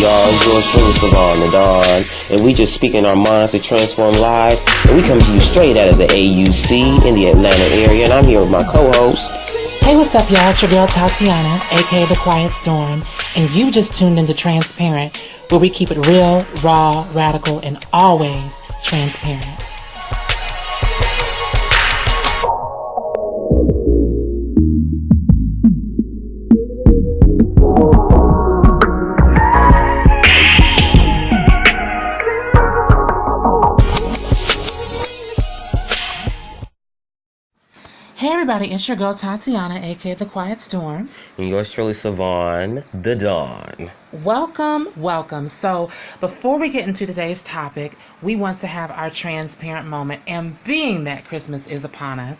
y'all? It's yours truly, Savon the Don, and we just speaking our minds to transform lives. And we come to you straight out of the AUC in the Atlanta area, and I'm here with my co-host. Hey, what's up, y'all? It's your girl Tatiana, aka The Quiet Storm, and you've just tuned into Transparent, where we keep it real, raw, radical, and always transparent. Hey everybody, it's your girl Tatiana, aka The Quiet Storm. And yours truly, Savon the Don. Welcome. So, before we get into today's topic, we want to have our transparent moment. And being that Christmas is upon us,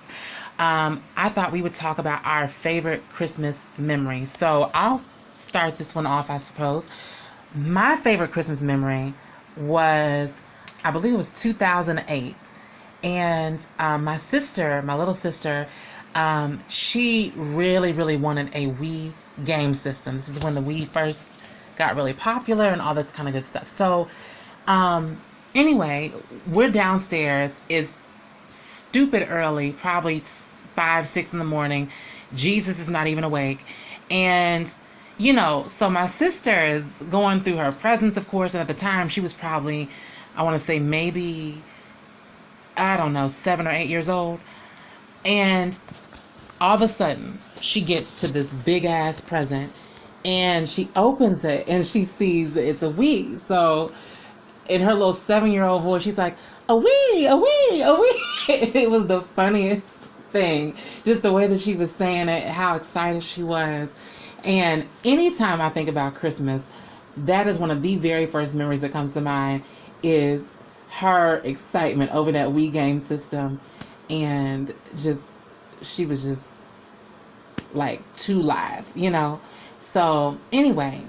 I thought we would talk about our favorite Christmas memories. So, I'll start this one off, I suppose. My favorite Christmas memory was, I believe it was 2008. And my little sister, she really wanted a Wii game system. This is when the Wii first got really popular and all this kind of good stuff. So, anyway, we're downstairs. It's stupid early, probably 5, 6 in the morning. Jesus is not even awake. And, so my sister is going through her presents, of course. And at the time, she was probably, I want to say maybe, I don't know, 7 or 8 years old. And all of a sudden, she gets to this big ass present and she opens it and she sees it's a Wii. So in her little 7-year-old voice, she's like, a Wii, a Wii, a Wii. It was the funniest thing. Just the way that she was saying it, how excited she was. And anytime I think about Christmas, that is one of the very first memories that comes to mind is her excitement over that Wii game system, and she was just like too live, So anyway,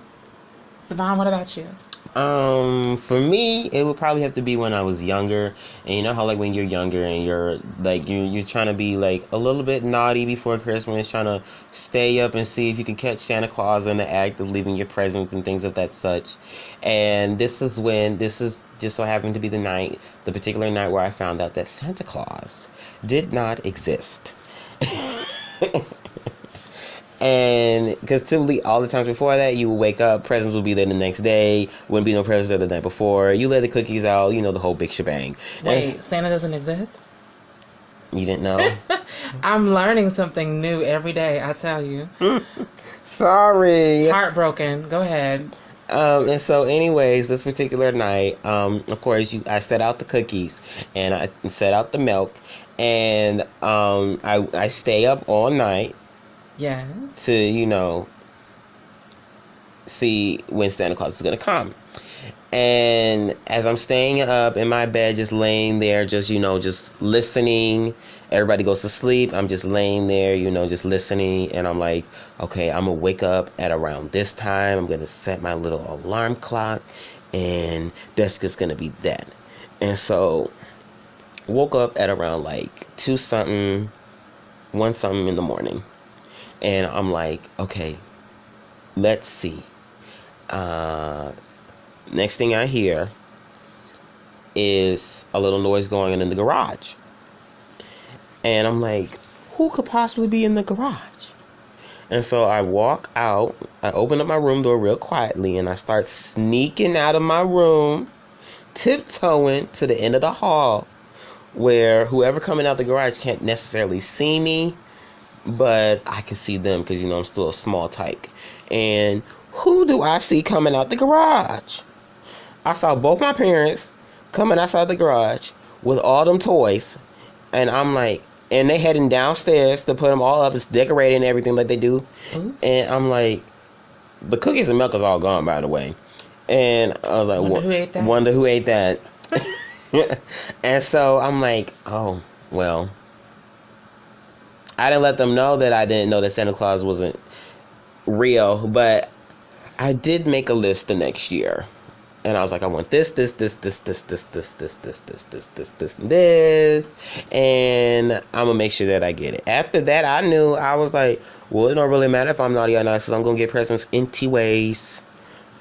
Savon, what about you? For me, it would probably have to be when I was younger. And you know how, like, when you're younger and you're like you're trying to be like a little bit naughty before Christmas, trying to stay up and see if you can catch Santa Claus in the act of leaving your presents and things of that such. And this is just so happened to be the particular night where I found out that Santa Claus did not exist. And because typically all the times before that, you would wake up, presents would be there the next day, wouldn't be no presents there the night before, you let the cookies out, the whole big shebang. Wait, Santa doesn't exist? You didn't know? I'm learning something new every day, I tell you. Sorry. Heartbroken. Go ahead. And so anyways, this particular night, of course, I set out the cookies and I set out the milk, and I stay up all night. Yeah. To, see when Santa Claus is going to come. And as I'm staying up in my bed, just laying there, just listening. Everybody goes to sleep. I'm just laying there, just listening. And I'm like, okay, I'm going to wake up at around this time. I'm going to set my little alarm clock. And that's just going to be that. And so, woke up at around like 2 something, 1 something in the morning. And I'm like, okay, let's see. Next thing I hear is a little noise going on in the garage. And I'm like, who could possibly be in the garage? And so I walk out, I open up my room door real quietly, and I start sneaking out of my room, tiptoeing to the end of the hall, where whoever coming out the garage can't necessarily see me, but I can see them because, I'm still a small tyke. And who do I see coming out the garage? I saw both my parents coming outside the garage with all them toys. And I'm like, and they heading downstairs to put them all up. It's decorating and everything like they do. Mm-hmm. And I'm like, the cookies and milk is all gone, by the way. And I was like, Wonder who ate that. And so I'm like, oh, well. I didn't let them know that I didn't know that Santa Claus wasn't real, but I did make a list the next year. And I was like, I want this, and this, and I'm gonna make sure that I get it. After that, I knew, I was like, well, it don't really matter if I'm naughty or not, because I'm gonna get presents anyways.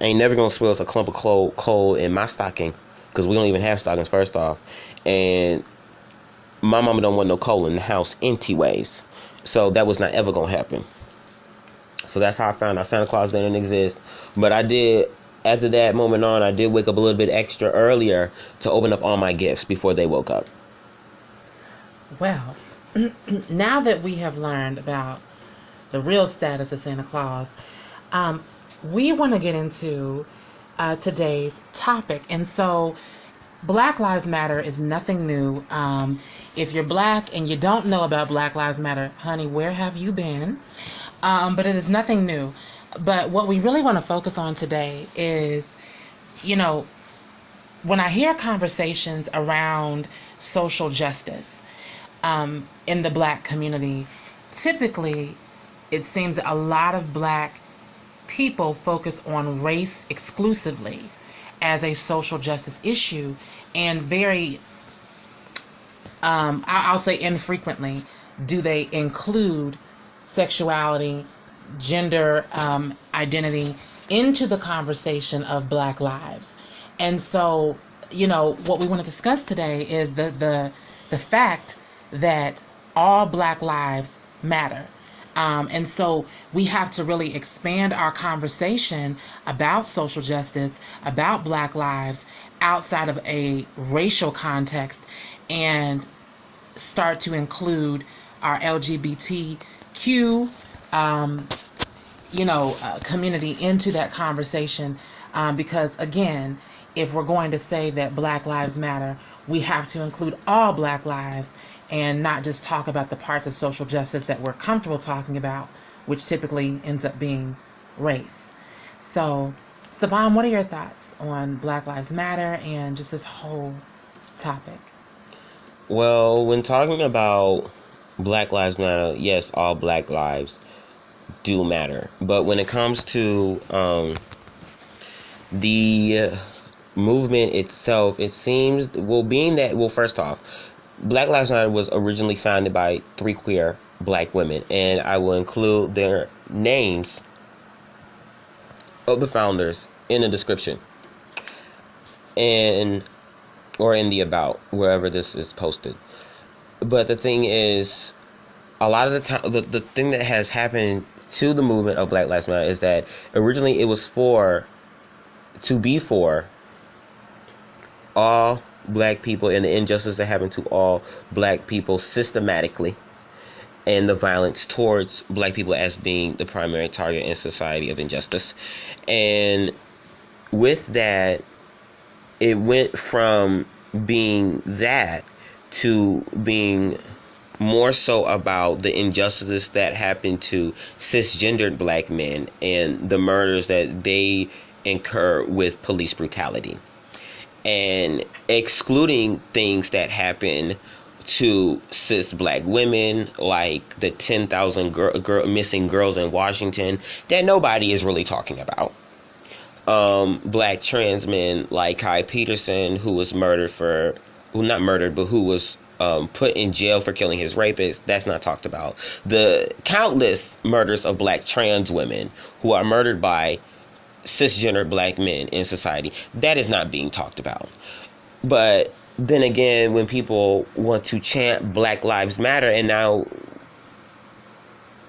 Ain't never gonna spill us a clump of coal in my stocking, because we don't even have stockings, first off. And my mama don't want no coal in the house anyways. So that was not ever gonna happen. So that's how I found out Santa Claus didn't exist. But I did, after that moment on, I did wake up a little bit extra earlier to open up all my gifts before they woke up. Well, now that we have learned about the real status of Santa Claus, we want to get into today's topic. And so Black Lives Matter is nothing new. If you're black and you don't know about Black Lives Matter, honey, where have you been? But it is nothing new. But what we really want to focus on today is, you know, when I hear conversations around social justice in the black community, typically it seems that a lot of black people focus on race exclusively as a social justice issue, and very, I'll say infrequently, do they include sexuality, gender identity into the conversation of Black lives. And so, you know, what we want to discuss today is the fact that all Black lives matter. And so we have to really expand our conversation about social justice, about Black lives outside of a racial context, and start to include our LGBTQ, community into that conversation. Because again, if we're going to say that Black lives matter, we have to include all Black lives and not just talk about the parts of social justice that we're comfortable talking about, which typically ends up being race. So, Savon, what are your thoughts on Black Lives Matter and just this whole topic? Well, when talking about Black Lives Matter, yes, all Black lives do matter. But when it comes to the movement itself, it seems, first off, Black Lives Matter was originally founded by 3 queer black women, and I will include their names of the founders in the description or in the about, wherever this is posted. But the thing is, a lot of the time, the thing that has happened to the movement of Black Lives Matter is that originally it was for all black people, and the injustice that happened to all black people systematically, and the violence towards black people as being the primary target in society of injustice. And with that, it went from being that to being more so about the injustices that happened to cisgendered black men and the murders that they incur with police brutality, and excluding things that happen to cis black women, like the 10,000 missing girls in Washington that nobody is really talking about. Black trans men like Kai Peterson, who was who was put in jail for killing his rapist. That's not talked about. The countless murders of black trans women who are murdered by cisgender black men in society, that is not being talked about. But then again, when people want to chant Black Lives Matter, and now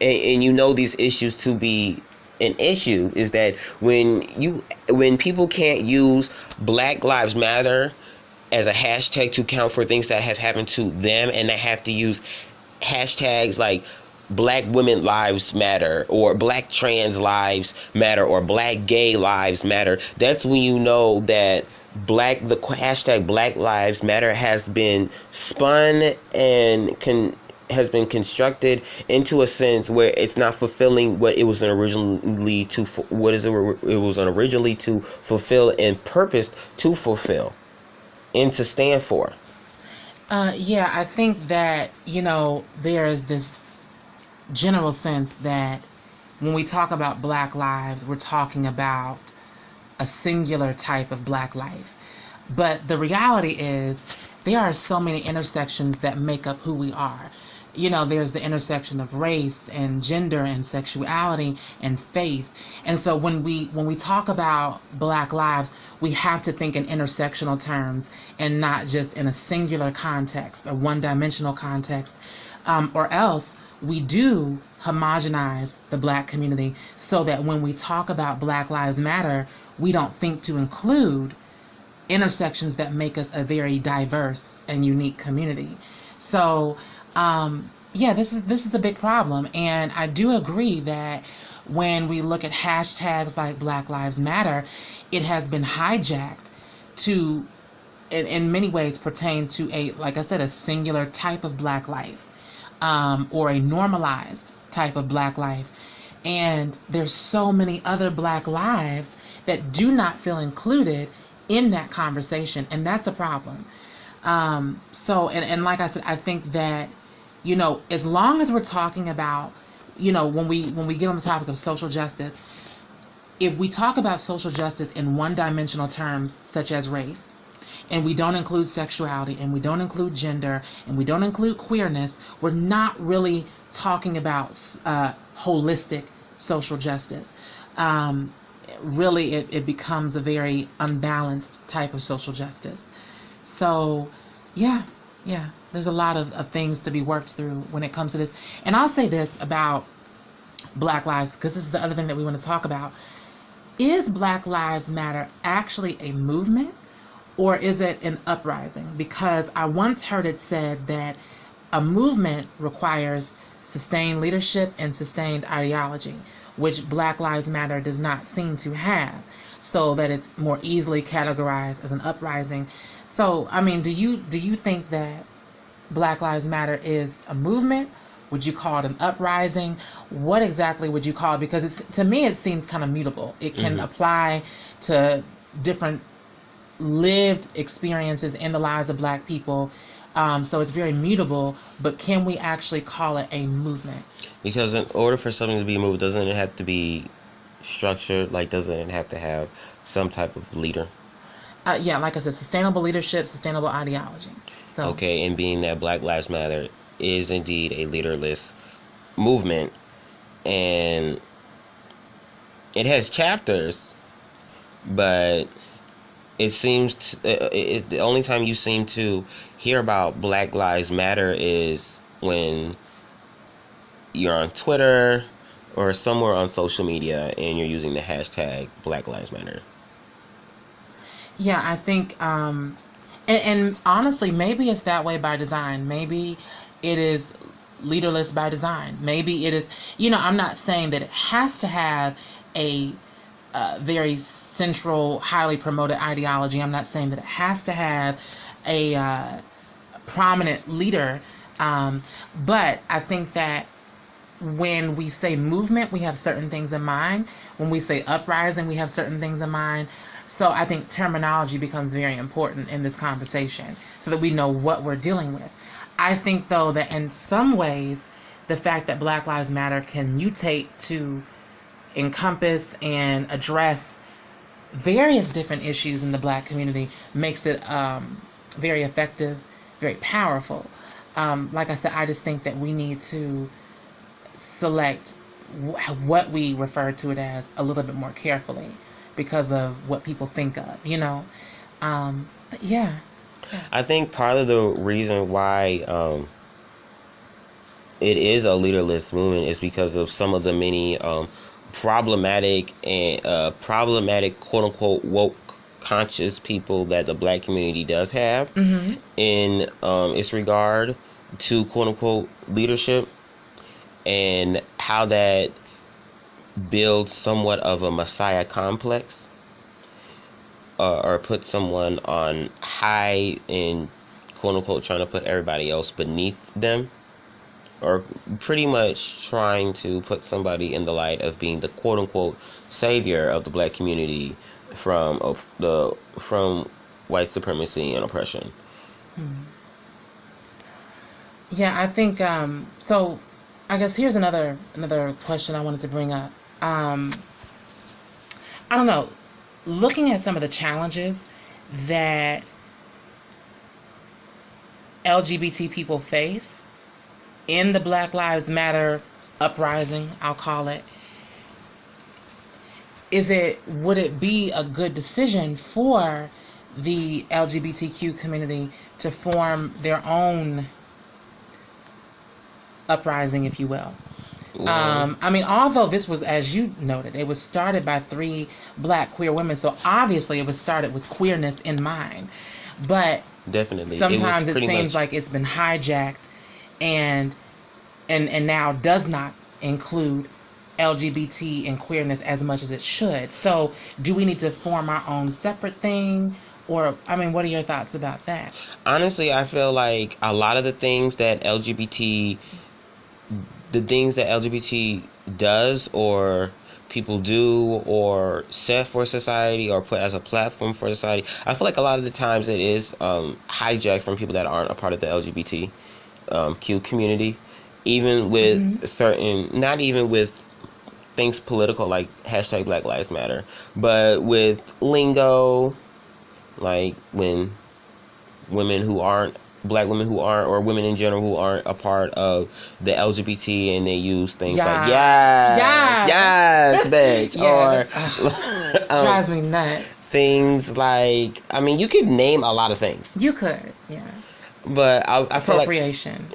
and you know these issues to be an issue, is that when people can't use Black Lives Matter as a hashtag to count for things that have happened to them, and they have to use hashtags like Black Women Lives Matter, or Black Trans Lives Matter, or Black Gay Lives Matter, that's when you know that the hashtag Black Lives Matter has been spun and has been constructed into a sense where it's not fulfilling what it was originally to fulfill and purposed to fulfill and to stand for. Yeah, I think that, there is this general sense that when we talk about Black lives, we're talking about a singular type of Black life. But the reality is there are so many intersections that make up who we are. there's the intersection of race and gender and sexuality and faith. And so when we talk about Black lives, we have to think in intersectional terms and not just in a singular context, a one-dimensional context, or else we do homogenize the Black community, so that when we talk about Black Lives Matter, we don't think to include intersections that make us a very diverse and unique community. So, this is a big problem, and I do agree that when we look at hashtags like Black Lives Matter, it has been hijacked to, in many ways, pertain to like I said, a singular type of Black life, or a normalized type of Black life. And there's so many other Black lives that do not feel included in that conversation, and that's a problem. And like I said, I think that, as long as we're talking about, when we get on the topic of social justice, if we talk about social justice in one-dimensional terms, such as race, and we don't include sexuality, and we don't include gender, and we don't include queerness, we're not really talking about holistic social justice. Really, it becomes a very unbalanced type of social justice. So, yeah, there's a lot of things to be worked through when it comes to this. And I'll say this about Black lives, because this is the other thing that we want to talk about. Is Black Lives Matter actually a movement, or is it an uprising? Because I once heard it said that a movement requires sustained leadership and sustained ideology, which Black Lives Matter does not seem to have, so that it's more easily categorized as an uprising. So, I mean, do you think that Black Lives Matter is a movement? Would you call it an uprising? What exactly would you call it? Because to me, it seems kind of mutable. It can apply to different lived experiences in the lives of Black people. So it's very mutable, but can we actually call it a movement? Because in order for something to be moved, doesn't it have to be structured? Like, doesn't it have to have some type of leader? Like I said, sustainable leadership, sustainable ideology. So okay, and being that Black Lives Matter is indeed a leaderless movement, and it has chapters, but it seems the only time you seem to hear about Black Lives Matter is when you're on Twitter or somewhere on social media and you're using the hashtag Black Lives Matter. Yeah, I think, and honestly, maybe it's that way by design. Maybe it is leaderless by design. Maybe it is, I'm not saying that it has to have a very central, highly promoted ideology. I'm not saying that it has to have a prominent leader. But I think that when we say movement, we have certain things in mind. When we say uprising, we have certain things in mind. So I think terminology becomes very important in this conversation so that we know what we're dealing with. I think, though, that in some ways, the fact that Black Lives Matter can mutate to encompass and address various different issues in the Black community makes it very effective, very powerful. Like I said, I just think that we need to select what we refer to it as a little bit more carefully because of what people think of, But yeah. I think part of the reason why it is a leaderless movement is because of some of the many problematic quote unquote woke conscious people that the Black community does have in its regard to quote unquote leadership, and how that builds somewhat of a messiah complex, or put someone on high and quote unquote trying to put everybody else beneath them, or pretty much trying to put somebody in the light of being the quote unquote savior of the Black community from white supremacy and oppression. Yeah, I think so. I guess here's another question I wanted to bring up. I don't know. Looking at some of the challenges that LGBT people face, in the Black Lives Matter uprising, I'll call it, would it be a good decision for the LGBTQ community to form their own uprising, if you will? I mean, although this was, as you noted, it was started by 3 Black queer women, so obviously it was started with queerness in mind. But definitely, sometimes it seems like it's been hijacked and now does not include LGBT and queerness as much as it should. So do we need to form our own separate thing? Or, I mean, what are your thoughts about that? Honestly, I feel like a lot of the things that LGBT does or people do or set for society or put as a platform for society, I feel like a lot of the times it is hijacked from people that aren't a part of the LGBTQ community, even with certain, not even with things political like hashtag Black Lives Matter, but with lingo, like when Black women who aren't, or women in general who aren't a part of the LGBT, and they use things like yes, bitch, or drives me nuts. Things like, I mean, you could name a lot of things. You could, yeah. But I feel like appropriation.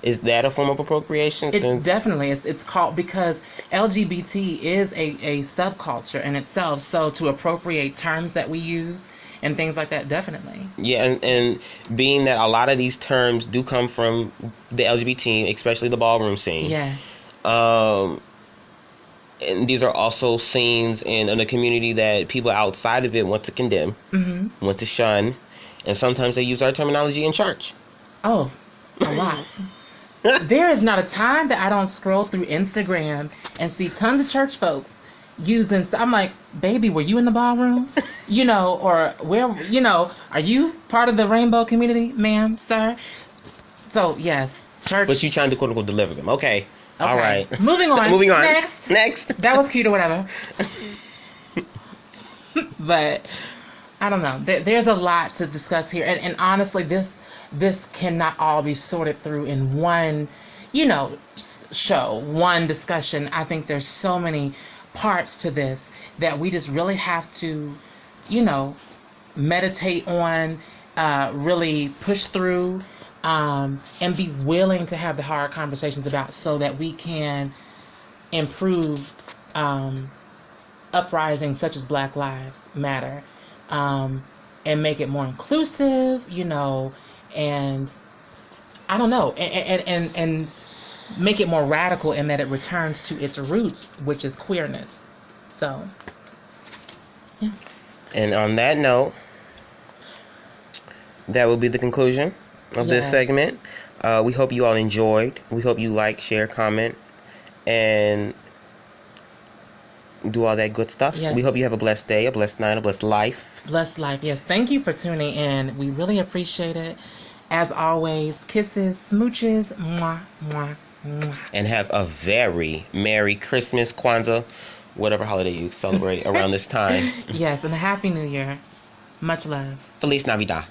Is that a form of appropriation? Definitely, it's called, because LGBT is a subculture in itself. So to appropriate terms that we use and things like that, definitely. Yeah, and being that a lot of these terms do come from the LGBT, especially the ballroom scene. Yes. And these are also scenes in a community that people outside of it want to condemn, want to shun, and sometimes they use our terminology in church. Oh, a lot. There is not a time that I don't scroll through Instagram and see tons of church folks using. I'm like, baby, were you in the ballroom? Or where? Are you part of the rainbow community, ma'am, sir? So yes, church. But you trying to quote unquote deliver them? Okay. All right. Moving on. Moving on. Next. That was cute or whatever. But I don't know. There's a lot to discuss here, and honestly, this cannot all be sorted through in one, show, one discussion. I think there's so many parts to this that we just really have to, meditate on, really push through, and be willing to have the hard conversations about, so that we can improve uprisings such as Black Lives Matter, and make it more inclusive, and I don't know, and make it more radical in that it returns to its roots, which is queerness. So, yeah. And on that note, that will be the conclusion of this segment. We hope you all enjoyed. We hope you like, share, comment, and do all that good stuff. Yes. We hope you have a blessed day, a blessed night, a blessed life. Blessed life, yes. Thank you for tuning in. We really appreciate it. As always, kisses, smooches, mwah, mwah, mwah. And have a very Merry Christmas, Kwanzaa, whatever holiday you celebrate around this time. Yes, and a Happy New Year. Much love. Feliz Navidad.